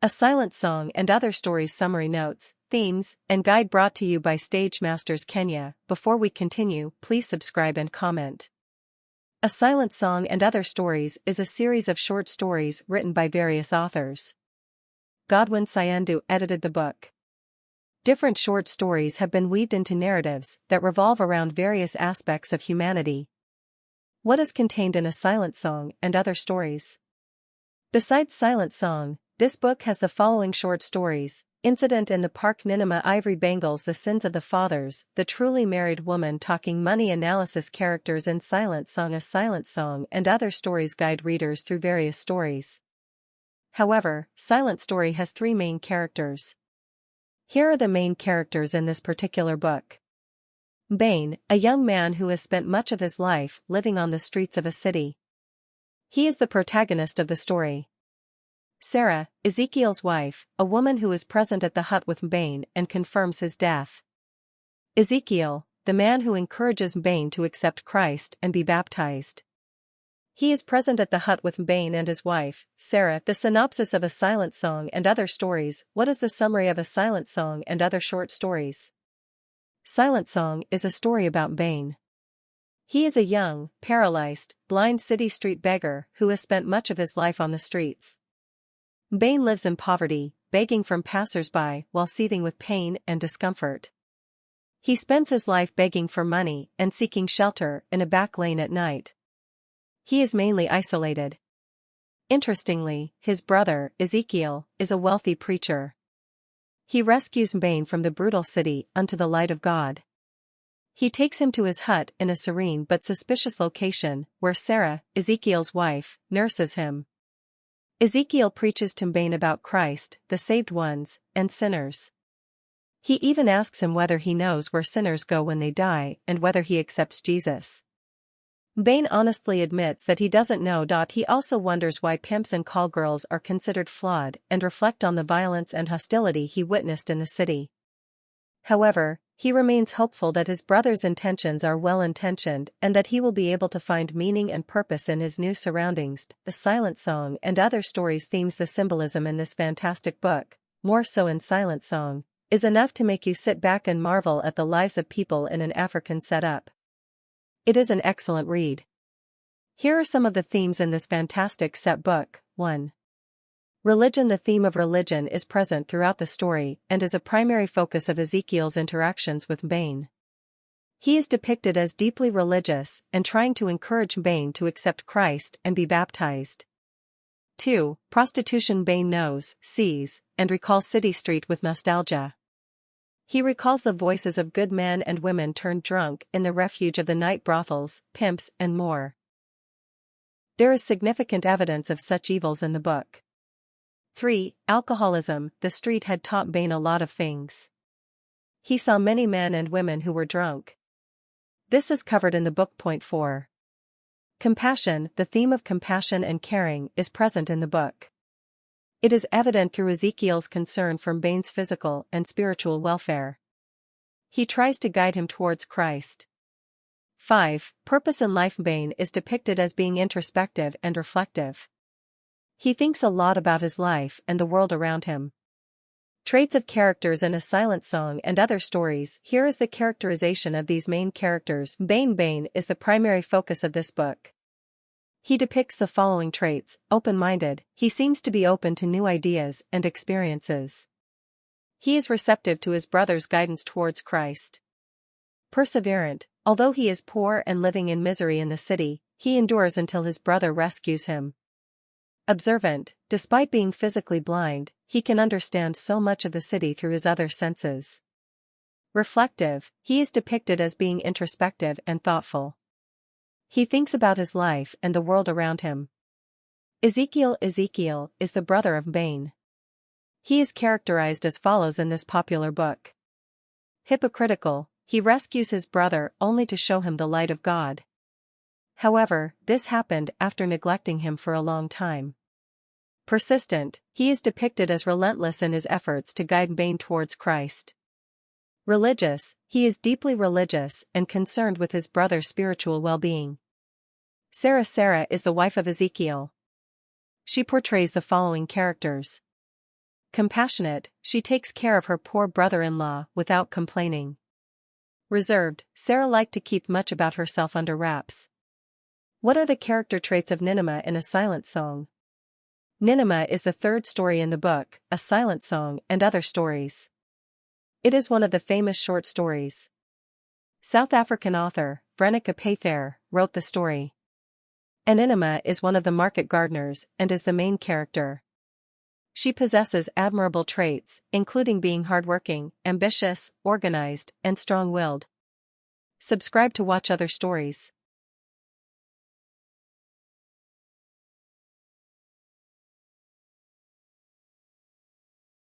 A Silent Song and Other Stories Summary Notes, Themes, and Guide brought to you by Stage Masters Kenya. Before we continue, please subscribe and comment. A Silent Song and Other Stories is a series of short stories written by various authors. Godwin Sayandu edited the book. Different short stories have been weaved into narratives that revolve around various aspects of humanity. What is contained in A Silent Song and Other Stories? Besides Silent Song, this book has the following short stories: Incident in the Park, Ninema Ivory Bangles, The Sins of the Fathers, The Truly Married Woman Talking Money, Analysis. Characters in Silent Song. A Silent Song and Other Stories guide readers through various stories. However, Silent Story has three main characters. Here are the main characters in this particular book. Bane, a young man who has spent much of his life living on the streets of a city. He is the protagonist of the story. Sarah, Ezekiel's wife, a woman who is present at the hut with Bane and confirms his death. Ezekiel, the man who encourages Bane to accept Christ and be baptized. He is present at the hut with Bane and his wife, Sarah. The synopsis of A Silent Song and Other Stories. What is the summary of A Silent Song and Other Short Stories? Silent Song is a story about Bane. He is a young, paralyzed, blind city street beggar who has spent much of his life on the streets. Bane lives in poverty, begging from passers-by while seething with pain and discomfort. He spends his life begging for money and seeking shelter in a back lane at night. He is mainly isolated. Interestingly, his brother, Ezekiel, is a wealthy preacher. He rescues Bane from the brutal city unto the light of God. He takes him to his hut in a serene but suspicious location, where Sarah, Ezekiel's wife, nurses him. Ezekiel preaches to Bane about Christ, the saved ones, and sinners. He even asks him whether he knows where sinners go when they die and whether he accepts Jesus. Bane honestly admits that he doesn't know. He also wonders why pimps and callgirls are considered flawed and reflect on the violence and hostility he witnessed in the city. However, he remains hopeful that his brother's intentions are well-intentioned and that he will be able to find meaning and purpose in his new surroundings. The Silent Song and Other Stories themes. The symbolism in this fantastic book, more so in Silent Song, is enough to make you sit back and marvel at the lives of people in an African setup. It is an excellent read. Here are some of the themes in this fantastic set book. 1. Religion. The theme of religion is present throughout the story and is a primary focus of Ezekiel's interactions with Bane. He is depicted as deeply religious and trying to encourage Bane to accept Christ and be baptized. 2. Prostitution. Bane knows, sees, and recalls City Street with nostalgia. He recalls the voices of good men and women turned drunk in the refuge of the night brothels, pimps, and more. There is significant evidence of such evils in the book. 3. Alcoholism. The street had taught Bane a lot of things. He saw many men and women who were drunk. This is covered in the book. Point 4. Compassion. The theme of compassion and caring is present in the book. It is evident through Ezekiel's concern for Bane's physical and spiritual welfare. He tries to guide him towards Christ. 5. Purpose in life. Bane is depicted as being introspective and reflective. He thinks a lot about his life and the world around him. Traits of characters in A Silent Song and Other Stories. Here is the characterization of these main characters. Bane is the primary focus of this book. He depicts the following traits: open-minded. He seems to be open to new ideas and experiences. He is receptive to his brother's guidance towards Christ. Perseverant. Although he is poor and living in misery in the city, he endures until his brother rescues him. Observant. Despite being physically blind, he can understand so much of the city through his other senses. Reflective. He is depicted as being introspective and thoughtful. He thinks about his life and the world around him. Ezekiel is the brother of Bane. He is characterized as follows in this popular book. Hypocritical. He rescues his brother only to show him the light of God. However, this happened after neglecting him for a long time. Persistent. He is depicted as relentless in his efforts to guide Bane towards Christ. Religious. He is deeply religious and concerned with his brother's spiritual well-being. Sarah is the wife of Ezekiel. She portrays the following characters. Compassionate, she takes care of her poor brother-in-law without complaining. Reserved, Sarah liked to keep much about herself under wraps. What are the character traits of Ninema in A Silent Song? Ninema is the third story in the book, A Silent Song and Other Stories. It is one of the famous short stories. South African author, Veronica Payfair, wrote the story. And Ninema is one of the market gardeners and is the main character. She possesses admirable traits, including being hardworking, ambitious, organized, and strong-willed. Subscribe to watch other stories.